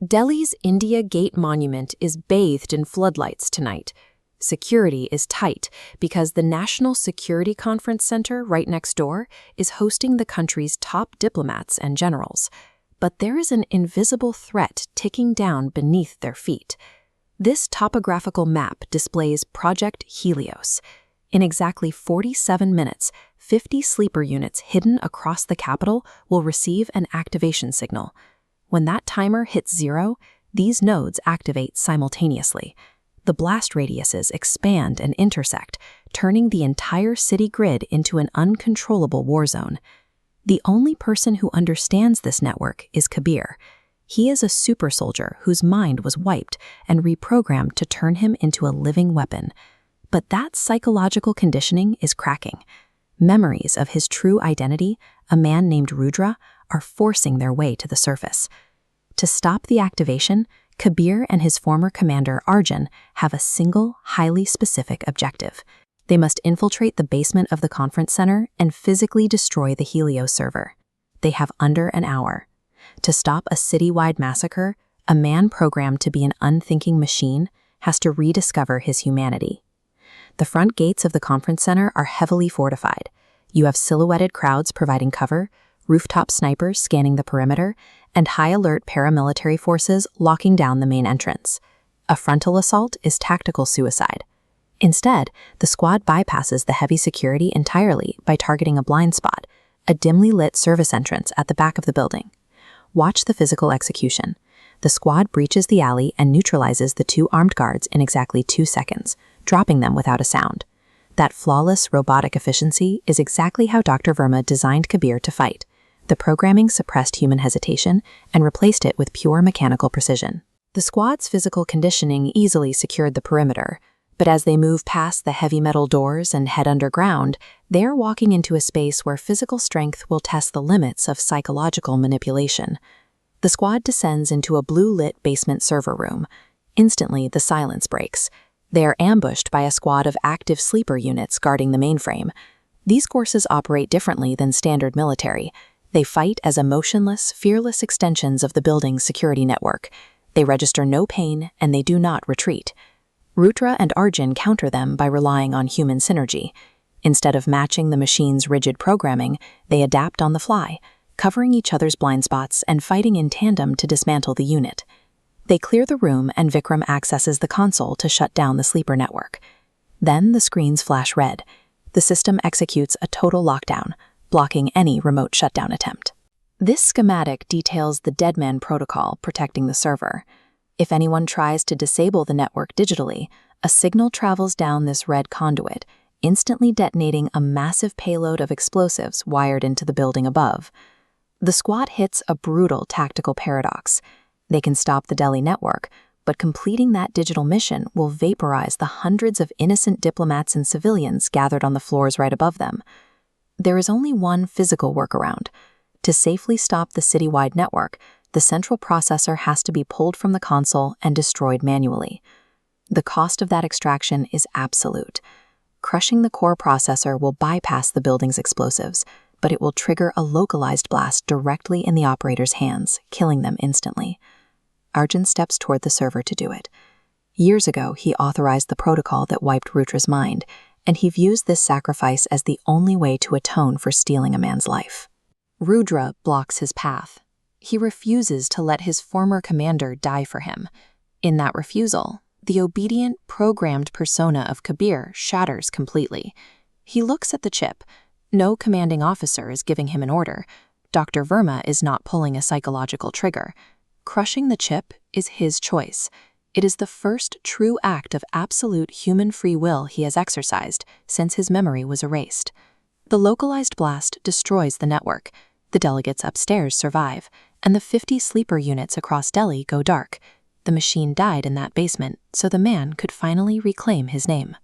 Delhi's India Gate Monument is bathed in floodlights tonight. Security is tight because the National Security Conference Center right next door is hosting the country's top diplomats and generals. But there is an invisible threat ticking down beneath their feet. This topographical map displays Project Helios. In exactly 47 minutes, 50 sleeper units hidden across the capital will receive an activation signal. When that timer hits 0, these nodes activate simultaneously. The blast radiuses expand and intersect, turning the entire city grid into an uncontrollable war zone. The only person who understands this network is Kabir. He is a super soldier whose mind was wiped and reprogrammed to turn him into a living weapon. But that psychological conditioning is cracking. Memories of his true identity, a man named Rudra, are forcing their way to the surface. To stop the activation, Kabir and his former commander Arjun have a single, highly specific objective. They must infiltrate the basement of the conference center and physically destroy the Helios server. They have under an hour. To stop a citywide massacre, a man programmed to be an unthinking machine has to rediscover his humanity. The front gates of the conference center are heavily fortified. You have silhouetted crowds providing cover, rooftop snipers scanning the perimeter, and high-alert paramilitary forces locking down the main entrance. A frontal assault is tactical suicide. Instead, the squad bypasses the heavy security entirely by targeting a blind spot, a dimly lit service entrance at the back of the building. Watch the physical execution. The squad breaches the alley and neutralizes the 2 armed guards in exactly 2 seconds, dropping them without a sound. That flawless robotic efficiency is exactly how Dr. Verma designed Kabir to fight. The programming suppressed human hesitation and replaced it with pure mechanical precision. The squad's physical conditioning easily secured the perimeter, but as they move past the heavy metal doors and head underground, they are walking into a space where physical strength will test the limits of psychological manipulation. The squad descends into a blue-lit basement server room. Instantly, the silence breaks. They are ambushed by a squad of active sleeper units guarding the mainframe. These courses operate differently than standard military. They fight as emotionless, fearless extensions of the building's security network. They register no pain, and they do not retreat. Rudra and Arjun counter them by relying on human synergy. Instead of matching the machine's rigid programming, they adapt on the fly, covering each other's blind spots and fighting in tandem to dismantle the unit. They clear the room and Vikram accesses the console to shut down the sleeper network. Then the screens flash red. The system executes a total lockdown, blocking any remote shutdown attempt. This schematic details the Deadman protocol protecting the server. If anyone tries to disable the network digitally, a signal travels down this red conduit, instantly detonating a massive payload of explosives wired into the building above. The squad hits a brutal tactical paradox. They can stop the Delhi network, but completing that digital mission will vaporize the hundreds of innocent diplomats and civilians gathered on the floors right above them. There is only one physical workaround. To safely stop the citywide network, the central processor has to be pulled from the console and destroyed manually. The cost of that extraction is absolute. Crushing the core processor will bypass the building's explosives, but it will trigger a localized blast directly in the operator's hands, killing them instantly. Arjun steps toward the server to do it. Years ago, he authorized the protocol that wiped Rudra's mind, and he views this sacrifice as the only way to atone for stealing a man's life. Rudra blocks his path. He refuses to let his former commander die for him. In that refusal, the obedient, programmed persona of Kabir shatters completely. He looks at the chip. No commanding officer is giving him an order. Dr. Verma is not pulling a psychological trigger. Crushing the chip is his choice. It is the first true act of absolute human free will he has exercised since his memory was erased. The localized blast destroys the network. The delegates upstairs survive, and the 50 sleeper units across Delhi go dark. The machine died in that basement, so the man could finally reclaim his name.